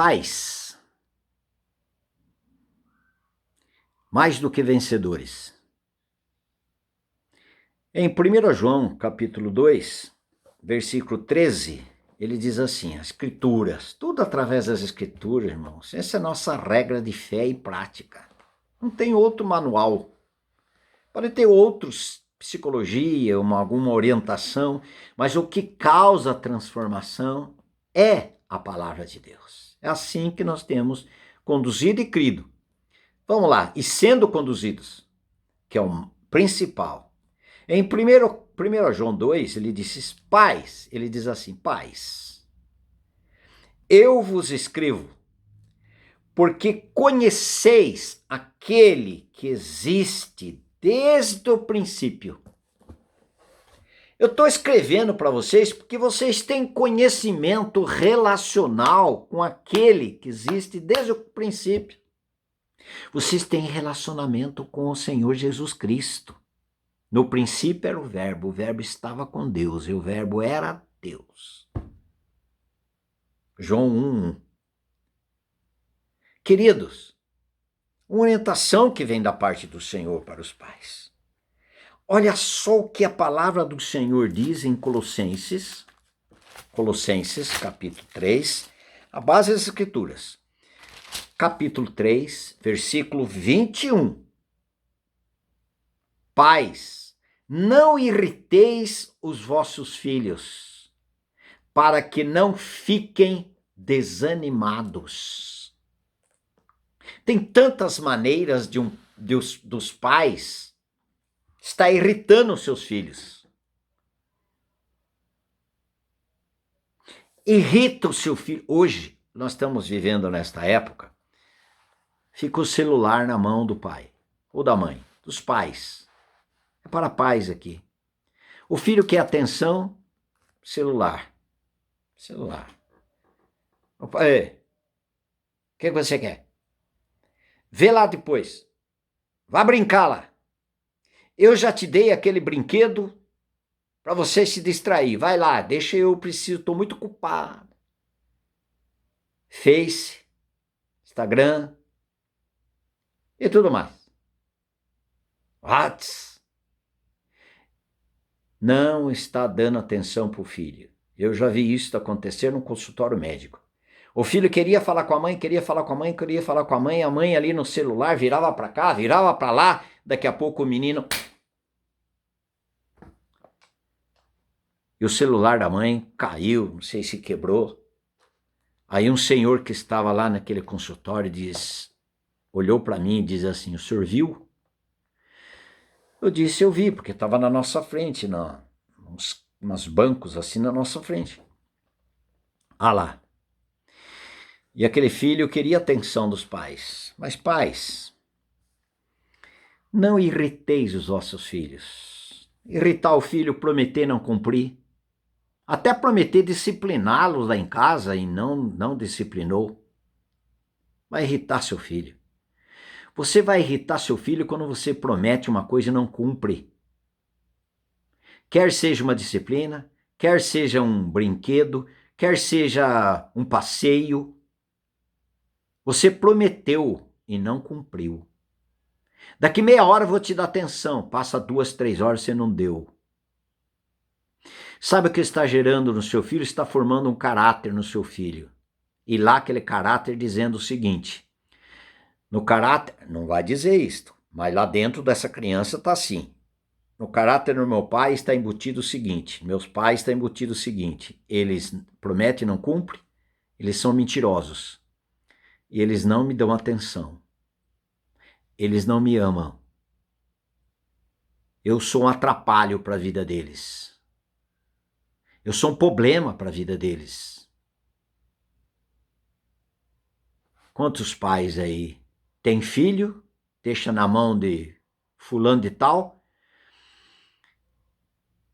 pais, mais do que vencedores. Em 1 João, capítulo 2, versículo 13, ele diz assim, as escrituras, tudo através das escrituras, irmãos, essa é a nossa regra de fé e prática. Não tem outro manual. Pode ter outros, psicologia, alguma orientação, mas o que causa a transformação é a palavra de Deus. É assim que nós temos conduzido e crido. Vamos lá, e sendo conduzidos, que é o principal. Em 1 João 2, ele diz assim, pais, eu vos escrevo, porque conheceis aquele que existe desde o princípio. Eu estou escrevendo para vocês porque vocês têm conhecimento relacional com aquele que existe desde o princípio. Vocês têm relacionamento com o Senhor Jesus Cristo. No princípio era o verbo estava com Deus e o verbo era Deus. João 1:1. Queridos, uma orientação que vem da parte do Senhor para os pais. Olha só o que a palavra do Senhor diz em Colossenses, capítulo 3, a base das Escrituras. Capítulo 3, versículo 21. Pais, não irriteis os vossos filhos, para que não fiquem desanimados. Tem tantas maneiras dos pais estar irritando os seus filhos. Irrita o seu filho. Hoje, nós estamos vivendo nesta época, fica o celular na mão do pai ou da mãe, dos pais. É para pais aqui. O filho quer atenção, celular. Opa, o que você quer? Vê lá depois. Vá brincar lá. Eu já te dei aquele brinquedo para você se distrair. Vai lá, deixa eu preciso, estou muito ocupado. Face, Instagram e tudo mais. WhatsApp. Não está dando atenção para o filho. Eu já vi isso acontecer no consultório médico. O filho queria falar com a mãe, a mãe ali no celular virava para cá, virava para lá, daqui a pouco o menino... E o celular da mãe caiu, não sei se quebrou. Aí um senhor que estava lá naquele consultório olhou para mim e disse assim, o senhor viu? Eu disse, eu vi, porque estava na nossa frente, uns bancos assim na nossa frente. Ah lá. E aquele filho queria a atenção dos pais. Mas pais, não irriteis os vossos filhos. Irritar o filho, prometer não cumprir. Até prometer discipliná-los lá em casa e não disciplinou. Vai irritar seu filho. Você vai irritar seu filho quando você promete uma coisa e não cumpre. Quer seja uma disciplina, quer seja um brinquedo, quer seja um passeio. Você prometeu e não cumpriu. Daqui meia hora eu vou te dar atenção. Passa 2, 3 horas, você não deu. Sabe o que está gerando no seu filho? Está formando um caráter no seu filho. E lá aquele caráter dizendo o seguinte, no caráter, não vai dizer isto, mas lá dentro dessa criança está assim. No caráter do meu pai está embutido o seguinte, meus pais está embutido o seguinte, eles prometem e não cumprem, eles são mentirosos. E eles não me dão atenção. Eles não me amam. Eu sou um atrapalho para a vida deles. Eu sou um problema para a vida deles. Quantos pais aí tem filho, deixa na mão de fulano de tal,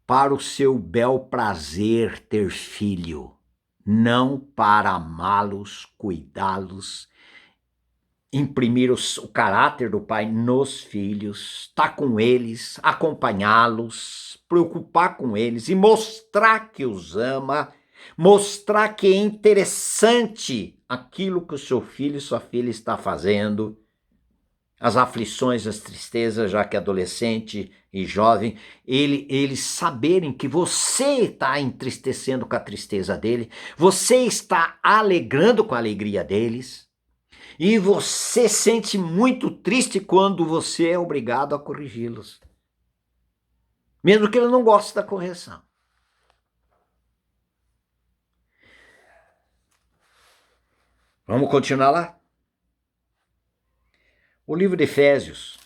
para o seu bel prazer ter filho, não para amá-los, cuidá-los, imprimir o caráter do pai nos filhos, estar com eles, acompanhá-los, preocupar com eles e mostrar que os ama, Mostrar que é interessante aquilo que o seu filho e sua filha está fazendo, as aflições, as tristezas, já que é adolescente e jovem, eles saberem que você está entristecendo com a tristeza dele, você está alegrando com a alegria deles, e você sente muito triste quando você é obrigado a corrigi-los, mesmo que ele não goste da correção. Vamos continuar lá? O livro de Efésios,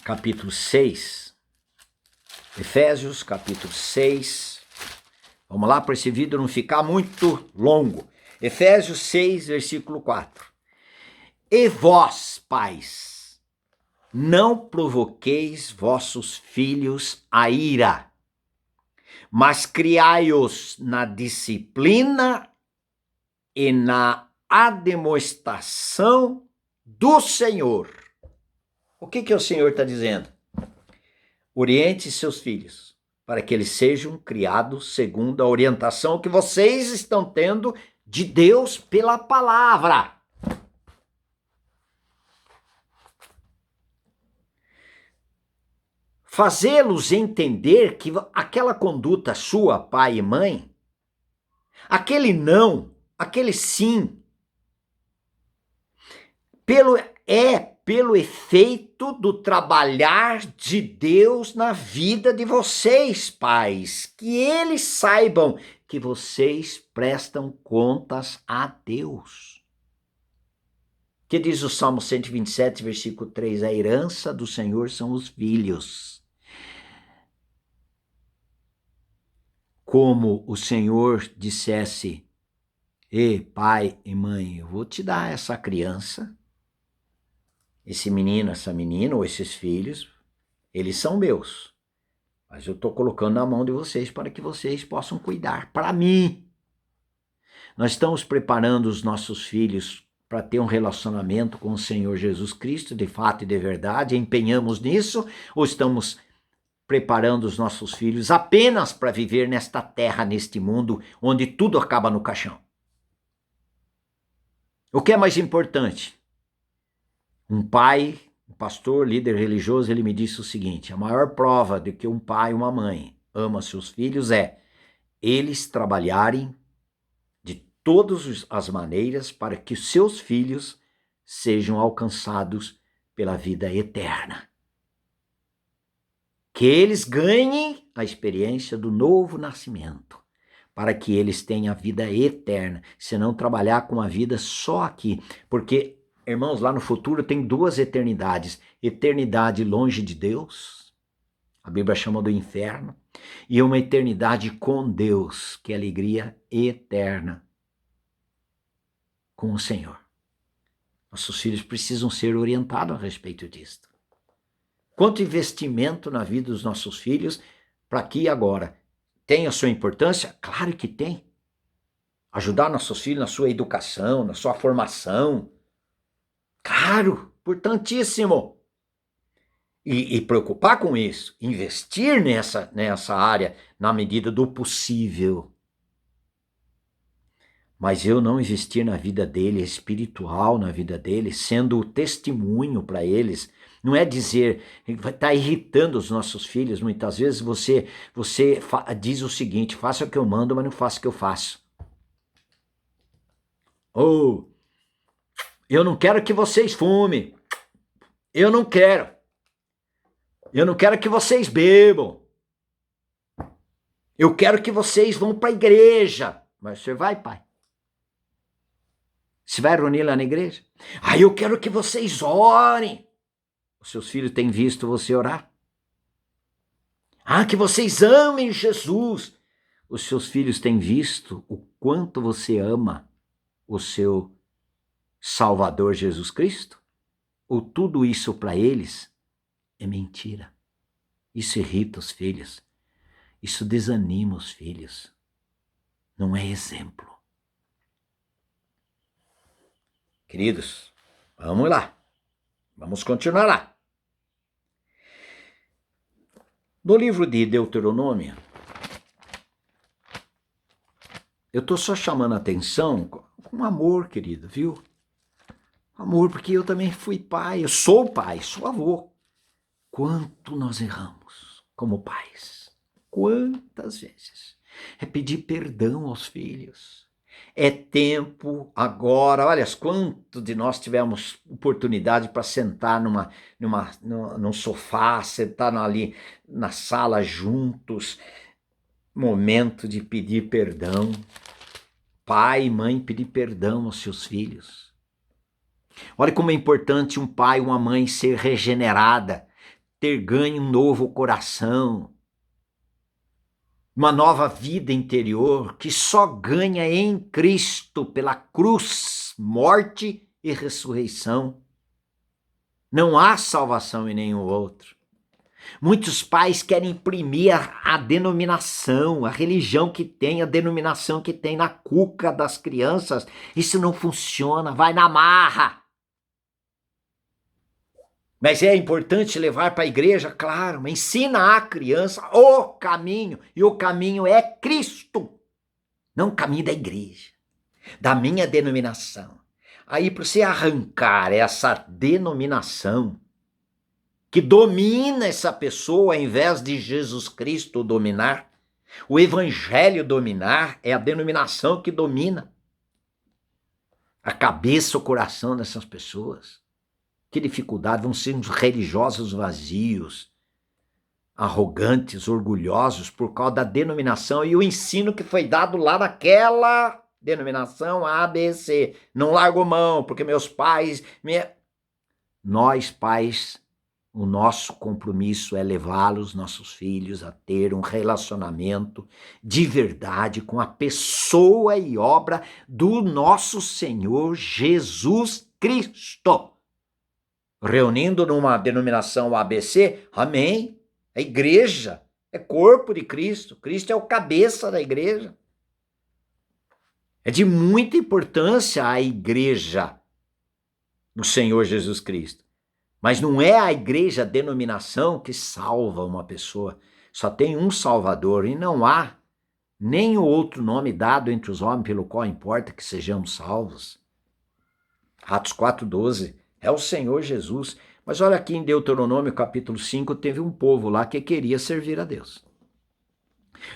capítulo 6. Efésios, capítulo 6. Vamos lá para esse vídeo não ficar muito longo. Efésios 6, versículo 4. E vós, pais, não provoqueis vossos filhos a ira, mas criai-os na disciplina e na admoestação do Senhor. O que o Senhor está dizendo? Oriente seus filhos para que eles sejam criados segundo a orientação que vocês estão tendo de Deus pela palavra. Fazê-los entender que aquela conduta sua, pai e mãe, aquele não, aquele sim, pelo efeito do trabalhar de Deus na vida de vocês, pais, que eles saibam que vocês prestam contas a Deus. Que diz o Salmo 127, versículo 3, a herança do Senhor são os filhos. Como o Senhor dissesse, pai e mãe, eu vou te dar essa criança, esse menino, essa menina, ou esses filhos, eles são meus. Mas eu estou colocando na mão de vocês para que vocês possam cuidar para mim. Nós estamos preparando os nossos filhos para ter um relacionamento com o Senhor Jesus Cristo, de fato e de verdade, empenhamos nisso, ou estamos preparando os nossos filhos apenas para viver nesta terra, neste mundo, onde tudo acaba no caixão? O que é mais importante? Um pai, um pastor, líder religioso, ele me disse o seguinte, a maior prova de que um pai e uma mãe ama seus filhos é eles trabalharem de todas as maneiras para que os seus filhos sejam alcançados pela vida eterna. Que eles ganhem a experiência do novo nascimento, para que eles tenham a vida eterna, se não trabalhar com a vida só aqui, porque, irmãos, lá no futuro tem duas eternidades, eternidade longe de Deus, a Bíblia chama do inferno, e uma eternidade com Deus, que é alegria eterna com o Senhor. Nossos filhos precisam ser orientados a respeito disso. Quanto investimento na vida dos nossos filhos para aqui e agora? Tem a sua importância? Claro que tem. Ajudar nossos filhos na sua educação, na sua formação. Claro, importantíssimo. E preocupar com isso, investir nessa área na medida do possível. Mas eu não investir na vida dele, espiritual na vida dele, sendo o testemunho para eles, não é dizer, está irritando os nossos filhos, muitas vezes você diz o seguinte, faça o que eu mando, mas não faça o que eu faço. Ou, eu não quero que vocês fumem, eu não quero que vocês bebam, eu quero que vocês vão para a igreja, mas você vai, pai? Você vai reunir lá na igreja? Eu quero que vocês orem. Os seus filhos têm visto você orar? Que vocês amem Jesus. Os seus filhos têm visto o quanto você ama o seu Salvador Jesus Cristo? Ou tudo isso para eles é mentira? Isso irrita os filhos. Isso desanima os filhos. Não é exemplo. Queridos, vamos lá. Vamos continuar lá. No livro de Deuteronômio, Eu estou só chamando a atenção com amor, querido, viu? Amor, porque eu também fui pai, eu sou pai, sou avô. Quanto nós erramos como pais? Quantas vezes? É pedir perdão aos filhos. É tempo agora, olha, quanto de nós tivemos oportunidade para sentar num sofá, sentar ali na sala juntos, momento de pedir perdão. Pai e mãe pedir perdão aos seus filhos. Olha como é importante um pai e uma mãe ser regenerada, ter ganho um novo coração, uma nova vida interior que só ganha em Cristo pela cruz, morte e ressurreição. Não há salvação em nenhum outro. Muitos pais querem imprimir a denominação, a religião que tem, a denominação que tem na cuca das crianças. Isso não funciona, vai na marra. Mas é importante levar para a igreja, claro, mas ensina a criança o caminho, e o caminho é Cristo, não o caminho da igreja, da minha denominação. Aí, para você arrancar essa denominação que domina essa pessoa, ao invés de Jesus Cristo dominar, o evangelho dominar, é a denominação que domina a cabeça, o coração dessas pessoas. Que dificuldade, vão ser uns religiosos vazios, arrogantes, orgulhosos por causa da denominação e o ensino que foi dado lá naquela denominação ABC. Não largo mão, porque meus pais... Nós, pais, o nosso compromisso é levá-los, nossos filhos, a ter um relacionamento de verdade com a pessoa e obra do nosso Senhor Jesus Cristo. Reunindo numa denominação ABC, amém, a igreja é corpo de Cristo, Cristo é o cabeça da igreja. É de muita importância a igreja do Senhor Jesus Cristo. Mas não é a igreja, a denominação que salva uma pessoa. Só tem um Salvador e não há nem outro nome dado entre os homens pelo qual importa que sejamos salvos. Atos 4:12. É o Senhor Jesus. Mas olha aqui em Deuteronômio capítulo 5, teve um povo lá que queria servir a Deus.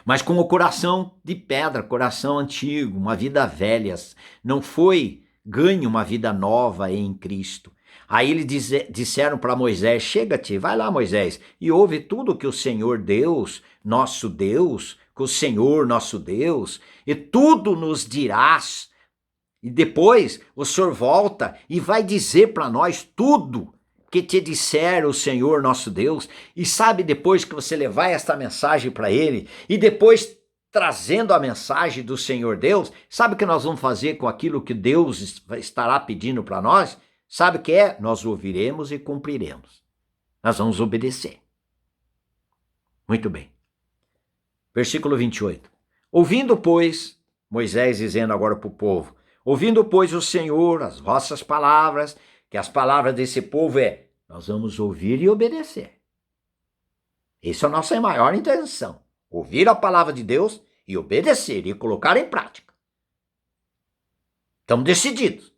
Mas com o coração de pedra, coração antigo, uma vida velha. Não foi ganho uma vida nova em Cristo. Aí eles disseram para Moisés, chega-te, vai lá Moisés, e ouve tudo que o Senhor Deus, que o Senhor nosso Deus, e tudo nos dirás. E depois o Senhor volta e vai dizer para nós tudo que te disser o Senhor nosso Deus. E sabe, depois que você levar esta mensagem para ele, e depois trazendo a mensagem do Senhor Deus, sabe o que nós vamos fazer com aquilo que Deus estará pedindo para nós? Sabe o que é? Nós ouviremos e cumpriremos. Nós vamos obedecer. Muito bem. Versículo 28. Ouvindo, pois, Moisés dizendo agora para o povo, ouvindo, pois, o Senhor as vossas palavras, que as palavras desse povo nós vamos ouvir e obedecer. Essa é a nossa maior intenção. Ouvir a palavra de Deus e obedecer e colocar em prática. Estamos decididos.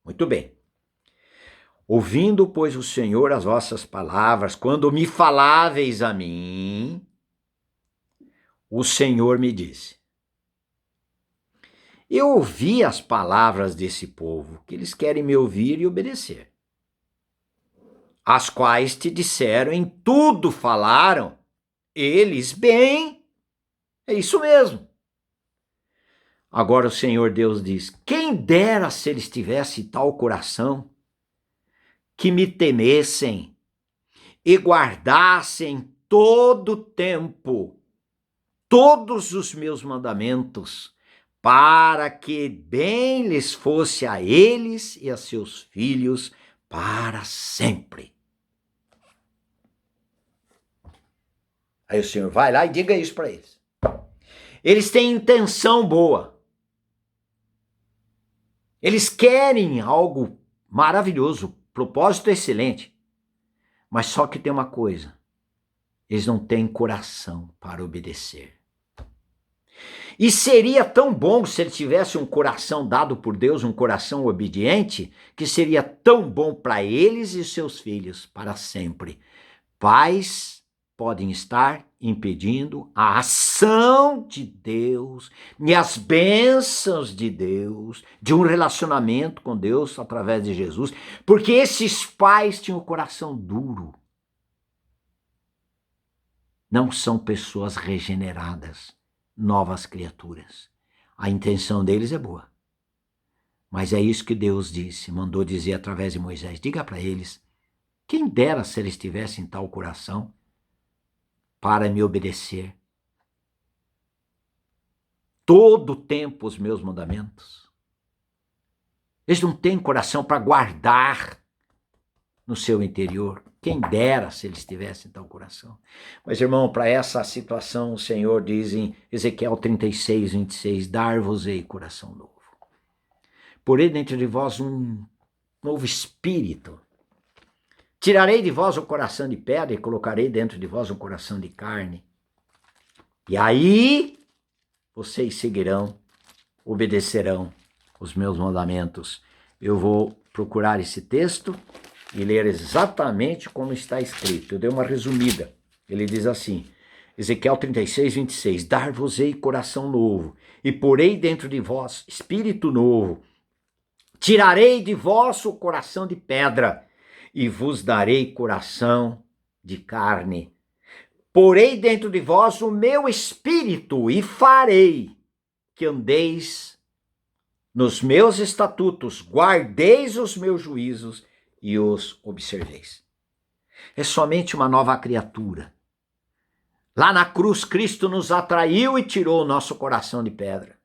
Muito bem. Ouvindo, pois, o Senhor as vossas palavras, quando me faláveis a mim, o Senhor me disse. Eu ouvi as palavras desse povo, que eles querem me ouvir e obedecer, as quais te disseram, em tudo falaram, eles bem, é isso mesmo. Agora o Senhor Deus diz, quem dera se eles tivessem tal coração, que me temessem e guardassem todo o tempo, todos os meus mandamentos, para que bem lhes fosse a eles e a seus filhos para sempre. Aí o Senhor vai lá e diga isso para eles. Eles têm intenção boa. Eles querem algo maravilhoso, propósito excelente. Mas só que tem uma coisa. Eles não têm coração para obedecer. E seria tão bom se ele tivesse um coração dado por Deus, um coração obediente, que seria tão bom para eles e seus filhos para sempre. Pais podem estar impedindo a ação de Deus e as bênçãos de Deus, de um relacionamento com Deus através de Jesus, porque esses pais tinham o coração duro. Não são pessoas regeneradas, novas criaturas. A intenção deles é boa. Mas é isso que Deus disse, mandou dizer através de Moisés. Diga para eles, quem dera se eles tivessem tal coração para me obedecer todo o tempo os meus mandamentos. Eles não têm coração para guardar no seu interior. Quem dera se eles tivessem tal coração. Mas, irmão, para essa situação, o Senhor diz em Ezequiel 36, 26, dar-vos-ei coração novo. Porei dentro de vós um novo espírito. Tirarei de vós o coração de pedra e colocarei dentro de vós um coração de carne. E aí vocês seguirão, obedecerão os meus mandamentos. Eu vou procurar esse texto e ler exatamente como está escrito. Eu dei uma resumida. Ele diz assim, Ezequiel 36, 26, dar-vos-ei coração novo, e porei dentro de vós espírito novo. Tirarei de vós o coração de pedra, e vos darei coração de carne. Porei dentro de vós o meu espírito, e farei que andeis nos meus estatutos, guardeis os meus juízos, e os observeis. É somente uma nova criatura. Lá na cruz, Cristo nos atraiu e tirou o nosso coração de pedra.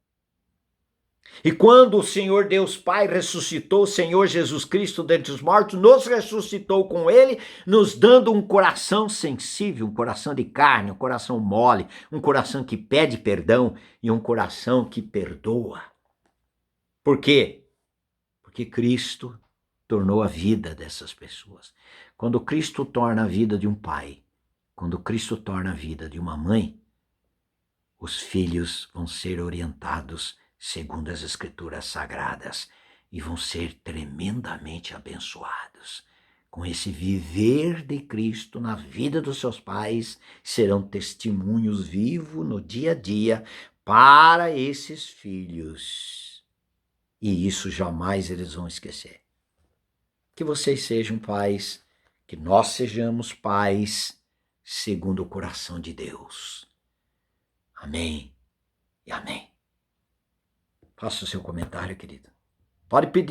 E quando o Senhor Deus Pai ressuscitou o Senhor Jesus Cristo dentre os mortos, nos ressuscitou com ele, nos dando um coração sensível, um coração de carne, um coração mole, um coração que pede perdão e um coração que perdoa. Por quê? Porque Cristo tornou a vida dessas pessoas. Quando Cristo torna a vida de um pai, quando Cristo torna a vida de uma mãe, os filhos vão ser orientados segundo as Escrituras Sagradas e vão ser tremendamente abençoados. Com esse viver de Cristo na vida dos seus pais, serão testemunhos vivos no dia a dia para esses filhos. E isso jamais eles vão esquecer. Que vocês sejam pais, que nós sejamos pais segundo o coração de Deus. Amém e amém. Faça o seu comentário, querido. Pode pedir.